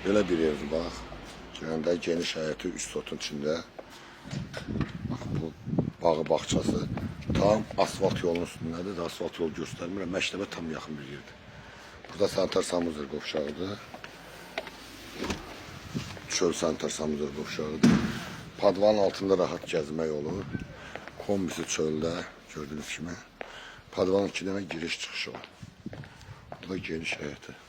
Belə bir evdir bax. Girəndə geniş həyəti üst otun içində. Bax bu bağı bağçası tam asfalt yolunun üstündədir. Asfalt yol göstərmir. Məktəbə tam yaxın bir yerdir. Burada sanitar samuzur qovşağıdır. Çöl sanitar samuzur qovşağıdır. Padvanın altında rahat gəzmək olur. Kombisi çöldə gördüyünüz kimi. Padvanın 2 dənə giriş çıxışı var. Burada geniş həyəti.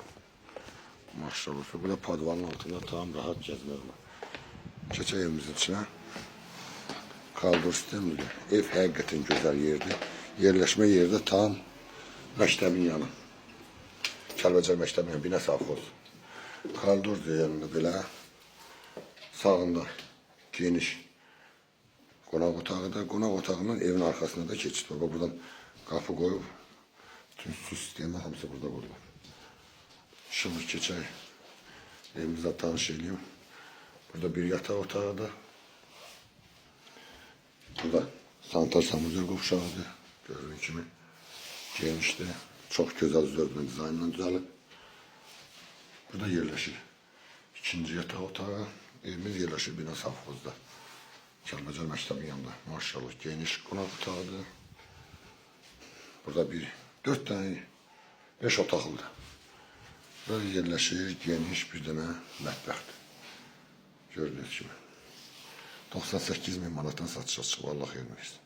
Maşallah. Burada padvanın altında tam rahat gəzmək olur. Keçək evimizin içinə. Kaldur sistemli. Ev həqiqətən gözəl yerdir. Yerləşmə yerdə tam məktəbin yanı. Kəlbəcər məktəbin yanı. Binə safxoz. Kaldur yanında belə sağında geniş qonaq otağıdır. Qonaq otağının evin arxasında da keçid var. Buradan qapı qoyub bütün su sistemi hamısı burada qoyulur. Şimdi keçək evimizə tanış edeyim. Burada bir yataq otağıdır. Burada sanitar samuzur qovşağıdır. Gördüğünüz kimi genişdir. Çox gözəl zövqlə dizaynla düzəlib. Burada yerləşir ikinci yataq otağı. Evimiz yerləşir bina safxozda. Kəlbəcər məktəbin yanında. Maşallah geniş qonaq otağıdır. Burada 4 tane 5 otaqlıdır. Burada yerləşir geniş bir dənə mətbəxdir. Gördüyünüz kimi. 98.000 manatdan satışa çıxıb. Allah xeyrini versin.